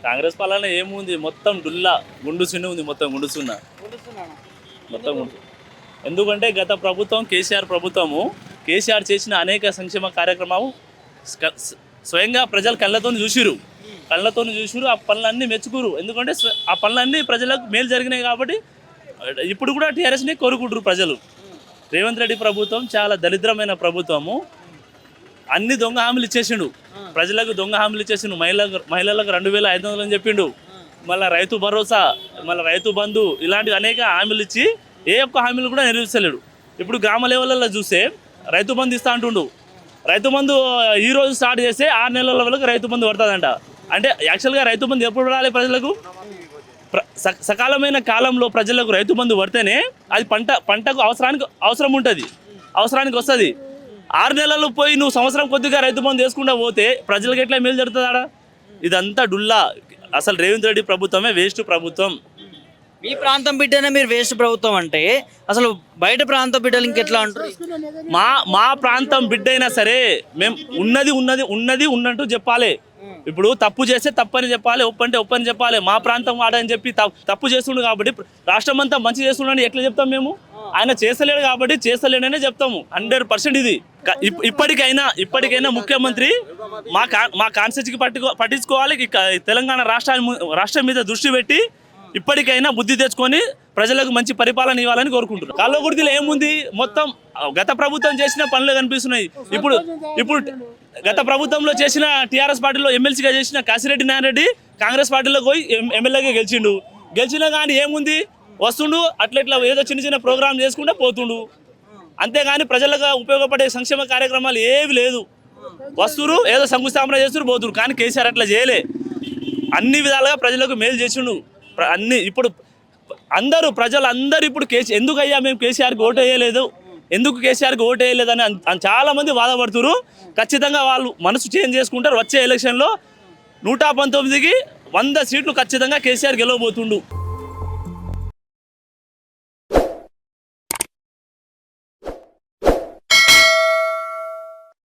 కాంగ్రెస్ పాలన ఏముంది, మొత్తం డుల్లా గుండు సున్న ఉంది, మొత్తం గుండు సున్న మొత్తం గుండు. ఎందుకంటే గత ప్రభుత్వం కేసీఆర్ ప్రభుత్వము కేసీఆర్ చేసిన అనేక సంక్షేమ కార్యక్రమాలు స్వయంగా ప్రజలు కళ్ళతో చూసిరు, ఆ పనులన్నీ మెచ్చుకురు. ఎందుకంటే ఆ పనులన్నీ ప్రజలకు మేలు జరిగినాయి కాబట్టి ఇప్పుడు కూడా టీఆర్ఎస్ని కోరుకుంటారు ప్రజలు. రేవంత్ రెడ్డి ప్రభుత్వం చాలా దరిద్రమైన ప్రభుత్వము. అన్ని దొంగ హామీలు ఇచ్చేసిండు, ప్రజలకు దొంగ హామీలు ఇచ్చేసిండు. మహిళలకు 2500 అని చెప్పిండు. మళ్ళీ రైతు భరోసా, మళ్ళీ రైతు బంధు, ఇలాంటి అనేక హామీలు ఇచ్చి ఏ ఒక్క హామీలు కూడా నెరవేర్చలేడు. ఇప్పుడు గ్రామ లెవెల్లో చూస్తే రైతు బంధు ఇస్తా అంటుండు. రైతు బంధు ఈ రోజు స్టార్ట్ చేస్తే 6 నెలల వరకు రైతు బంధు పడుతుందంట. అంటే యాక్చువల్గా రైతు బంధు ఎప్పుడు పడాలి ప్రజలకు? సకాలమైన కాలంలో ప్రజలకు రైతు బంధు పడితేనే అది పంటకు అవసరం ఉంటుంది, అవసరానికి వస్తుంది. 6 నెలలు పోయి నువ్వు సంవత్సరం కొద్దిగా రైతు బంధు వేసుకుంటా పోతే ప్రజలకు ఎట్లా మేలు జరుగుతుందా? ఇదంతా డుల్లా. అసలు రేవంత్ రెడ్డి ప్రభుత్వమే వేస్ట్ ప్రభుత్వం. మీ ప్రాంతం బిడ్డనే మీరు వేస్ట్ ప్రభుత్వం అంటే అసలు బయట ప్రాంతం బిడ్డలు ఇంకెట్లా అంటారు? మా ప్రాంతం బిడ్డ అయినా సరే మేము ఉన్నట్టు చెప్పాలి. ఇప్పుడు తప్పు చేస్తే తప్పని చెప్పాలి, ఒప్పంటే ఒప్పని చెప్పాలి. మా ప్రాంతం వాడని చెప్పి తప్పు చేస్తుండు కాబట్టి రాష్ట్రం అంతా మంచి చేస్తుండని ఎట్లా చెప్తాం మేము? ఆయన చేస్తలేడు కాబట్టి చేస్తలేడనే చెప్తాము 100%. ఇది ఇప్పటికైనా ముఖ్యమంత్రి మా కాన్స్టిట్యూన్సీకి పట్టించుకోవాలి. తెలంగాణ రాష్ట్రం మీద దృష్టి పెట్టి ఇప్పటికైనా బుద్ధి తెచ్చుకొని ప్రజలకు మంచి పరిపాలన ఇవ్వాలని కోరుకుంటున్నారు. కల్లకుర్తిలో ఏముంది, మొత్తం గత ప్రభుత్వం చేసిన పనులు కనిపిస్తున్నాయి. ఇప్పుడు గత ప్రభుత్వంలో చేసిన టీఆర్ఎస్ పార్టీలో ఎమ్మెల్సీగా చేసిన కాశిరెడ్డి నారాయణ రెడ్డి కాంగ్రెస్ పార్టీలో పోయి ఎమ్మెల్యేగా గెలిచినా కానీ ఏముంది, వస్తుండు అట్లా ఏదో చిన్న ప్రోగ్రాం చేసుకుంటే పోతుండు. అంతేగాని ప్రజలకు ఉపయోగపడే సంక్షేమ కార్యక్రమాలు ఏవి లేదు. వస్తురు ఏదో శంకుస్థాపన చేస్తున్నారు, పోతురు. కానీ కేసీఆర్ అట్లా చేయలే. అన్ని విధాలుగా ప్రజలకు మేలు చేసిండు. ఇప్పుడు ప్రజలందరూ ఇప్పుడు ఎందుకు అయ్యా మేము కేసీఆర్కి ఓటు వేయలేదు, ఎందుకు కేసీఆర్కి ఓటు వేయలేదని చాలామంది బాధపడుతున్నారు. ఖచ్చితంగా వాళ్ళు మనసు చేంజ్ చేసుకుంటారు. వచ్చే ఎలక్షన్లో 119కి 100 సీట్లు ఖచ్చితంగా కేసీఆర్ గెలవబోతుండు.